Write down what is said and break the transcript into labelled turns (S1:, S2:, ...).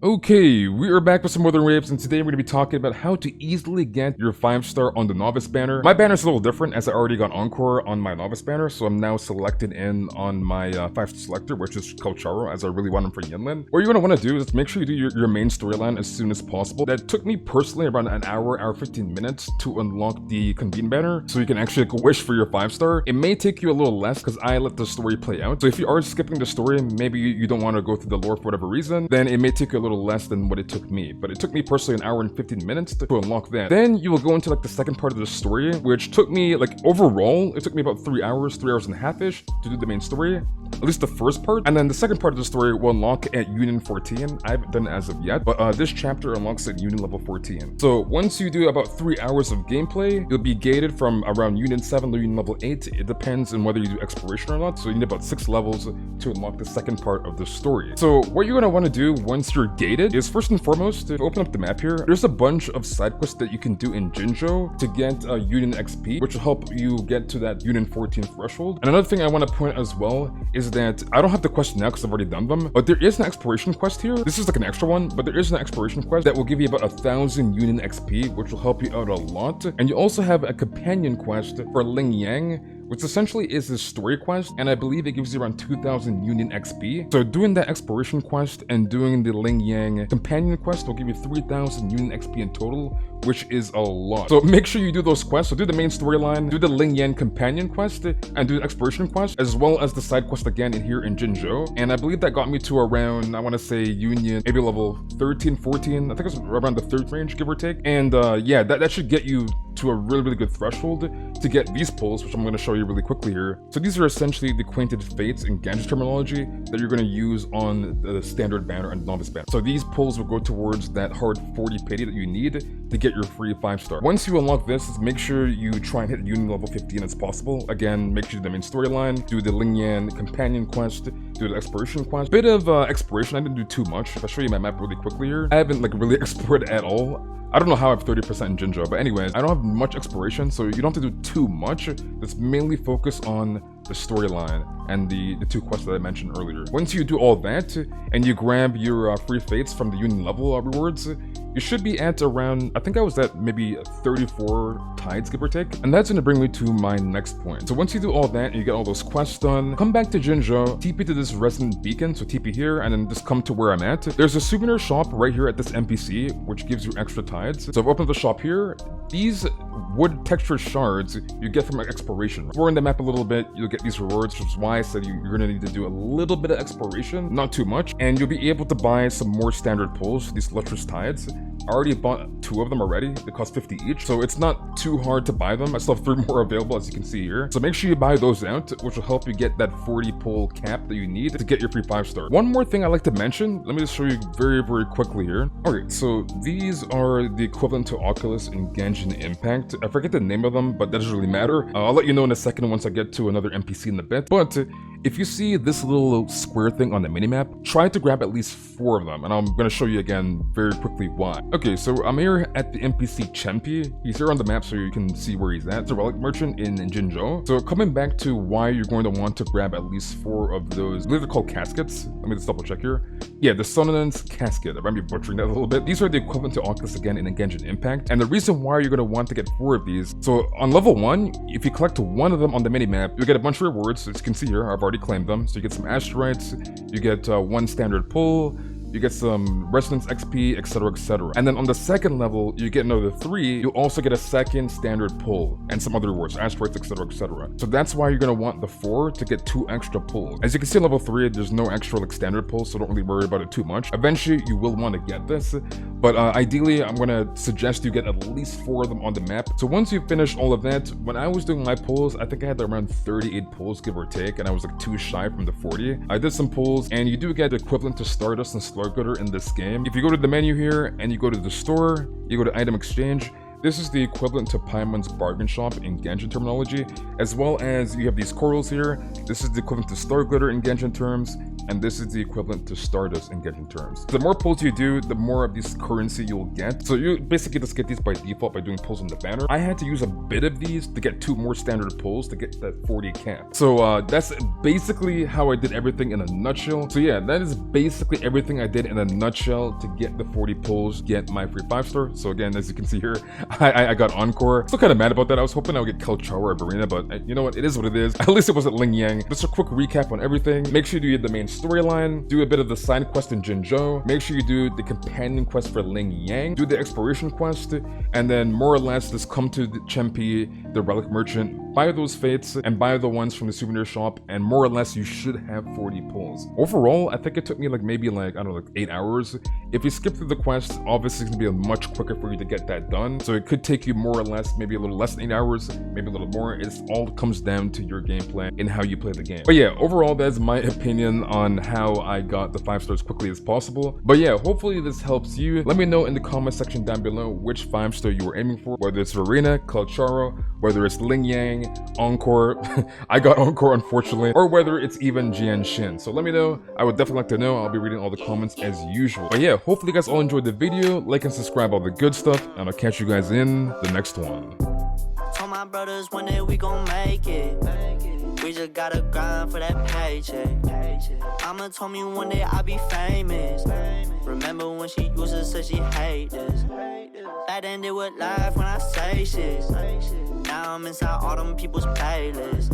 S1: Okay, we are back with some Wuthering Waves, and today we're going to be talking about how to easily get your 5-star on the novice banner. My banner is a little different as I already got Encore on my novice banner, so I'm now selected in on my 5-star selector, which is Kalcharo, as I really want him for Yinlin. What you're going to want to do is make sure you do your main storyline as soon as possible. That took me personally around an hour 15 minutes to unlock the Convene banner, so you can actually wish for your 5-star. It may take you a little less because I let the story play out, so if you are skipping the story, maybe you don't want to go through the lore for whatever reason, then it may take you a little less than what it took me, but it took me personally an hour and 15 minutes to unlock that. Then you will go into like the second part of the story, which took me like overall, it took me about 3 hours and a half-ish to do the main story, at least the first part. And then the second part of the story will unlock at Union 14. I haven't done it as of yet, but this chapter unlocks at Union level 14. So once you do about 3 hours of gameplay, you'll be gated from around Union 7 to Union level 8. It depends on whether you do exploration or not, so you need about 6 levels to unlock the second part of the story. So what you're going to want to do once you're gated is first and foremost, to open up the map here, there's a bunch of side quests that you can do in Jinzhou to get Union XP, which will help you get to that Union 14 threshold. And another thing I want to point out as well is that I don't have the quest now because I've already done them, but there is an exploration quest here. This is like an extra one, but there is an exploration quest that will give you about 1,000 Union XP, which will help you out a lot. And you also have a companion quest for Ling Yang, which essentially is a story quest, and I believe it gives you around 2,000 Union XP. So doing that exploration quest and doing the Ling Yang companion quest will give you 3,000 Union XP in total, which is a lot. So make sure you do those quests. So do the main storyline, do the Ling Yang companion quest, and do the exploration quest, as well as the side quest again in here in Jinzhou. And I believe that got me to around, I want to say Union, maybe level 13, 14. I think it's around the 3rd range, give or take. And yeah, that should get you to a really good threshold to get these pulls, which I'm going to show you really quickly here. So these are essentially the acquainted fates and Ganji terminology that you're going to use on the standard banner and novice banner. So these pulls will go towards that hard 40 pity that you need to get your free 5-star. Once you unlock this, make sure you try and hit Union level 15 as possible. Again, make sure you do the main storyline, do the Ling Yan companion quest, do the exploration quest. Bit of exploration, I didn't do too much. If I show you my map really quickly here, I haven't like really explored at all. I don't know how I have 30% in Jinzhou, but anyways, I don't have much exploration, so you don't have to do too much. Let's mainly focus on the storyline and the 2 quests that I mentioned earlier. Once you do all that, and you grab your free fates from the Union level rewards, you should be at around, I think I was at maybe 34 tides, give or take. And that's going to bring me to my next point. So once you do all that, and you get all those quests done, come back to Jinzhou, TP to this resident beacon, so TP here, and then just come to where I'm at. There's a souvenir shop right here at this NPC, which gives you extra tides. So I've opened the shop here. These wood textured shards you get from exploration. Exploring the map a little bit, you'll get these rewards, which is why I said you're going to need to do a little bit of exploration, not too much, and you'll be able to buy some more standard pulls, these lustrous tides. I already bought 2 of them already. They cost 50 each, so it's not too hard to buy them. I still have 3 more available, as you can see here. So make sure you buy those out, which will help you get that 40 pull cap that you need to get your free 5-star. One more thing I like to mention, let me just show you very quickly here. Okay, so these are the equivalent to Oculus and Genshin Impact. I forget the name of them, but that doesn't really matter. I'll let you know in a second once I get to another NPC in a bit. But if you see this little square thing on the minimap, try to grab at least 4 of them, and I'm going to show you again very quickly why. Okay, so I'm here at the NPC Chenpi. He's here on the map so you can see where he's at. It's a relic merchant in Jinzhou. So coming back to why you're going to want to grab at least 4 of those, I believe they're called caskets. Let me just double check here. Yeah, the sonance casket. I might be butchering that a little bit. These are the equivalent to Oculus again in Genshin Impact. And the reason why you're going to want to get 4 of these, so on level 1, if you collect 1 of them on the minimap, you get a bunch of rewards. As you can see here, I've already claimed them. So you get some asteroids, you get 1 standard pull, you get some resonance XP, etc. And then on the second level, you get another 3. You also get a second standard pull and some other rewards, asteroids, etc. So that's why you're going to want the 4 to get 2 extra pulls. As you can see on level 3, there's no extra like standard pulls, so don't really worry about it too much. Eventually, you will want to get this, but ideally, I'm going to suggest you get at least 4 of them on the map. So once you finish all of that, when I was doing my pulls, I think I had around 38 pulls, give or take, and I was like 2 shy from the 40. I did some pulls, and you do get the equivalent to Stardust and Slurgooder in this game. If you go to the menu here and you go to the store, you go to item exchange, This is the equivalent to Paimon's bargain shop in Genshin terminology, as well as you have these corals here. This is the equivalent to Star Glitter in Genshin terms, and this is the equivalent to Stardust in Genshin terms. The more pulls you do, the more of this currency you'll get. So you basically just get these by default by doing pulls on the banner. I had to use a bit of these to get 2 more standard pulls to get that 40 cap. So that's basically how I did everything in a nutshell. So yeah, that is basically everything I did in a nutshell to get the 40 pulls, get my free 5-star. So again, as you can see here, I got Encore. Still kind of mad about that. I was hoping I would get Kelchara or Verena, but you know what? It is what it is. At least it wasn't Ling Yang. Just a quick recap on everything. Make sure you do the main storyline, do a bit of the side quest in Jinzhou, make sure you do the companion quest for Ling Yang, do the exploration quest, and then more or less just come to the Chempi, the relic merchant, buy those fates, and buy the ones from the souvenir shop, and more or less you should have 40 pulls. Overall, I think it took me maybe I don't know, like 8 hours. If you skip through the quest, obviously it's gonna be much quicker for you to get that done. So it could take you more or less, maybe a little less than 8 hours, maybe a little more. It all comes down to your gameplay and how you play the game. But yeah, overall, that's my opinion on how I got the 5 stars as quickly as possible. But yeah, hopefully this helps you. Let me know in the comment section down below which 5-star you were aiming for, whether it's Verena, Kelchara, whether it's Ling Yang, Encore, I got Encore unfortunately, or whether it's even Jian Shin. So let me know. I would definitely like to know. I'll be reading all the comments as usual. But yeah, hopefully you guys all enjoyed the video. Like and subscribe, all the good stuff, and I'll catch you guys in the next one.
S2: Told my brothers one day we gon' make it. We just gotta grind for that paycheck. Mama told me one day I'll be famous. Remember when she used to say she hate this? Back then they would laugh when I say shit. Now I'm inside all them people's playlists.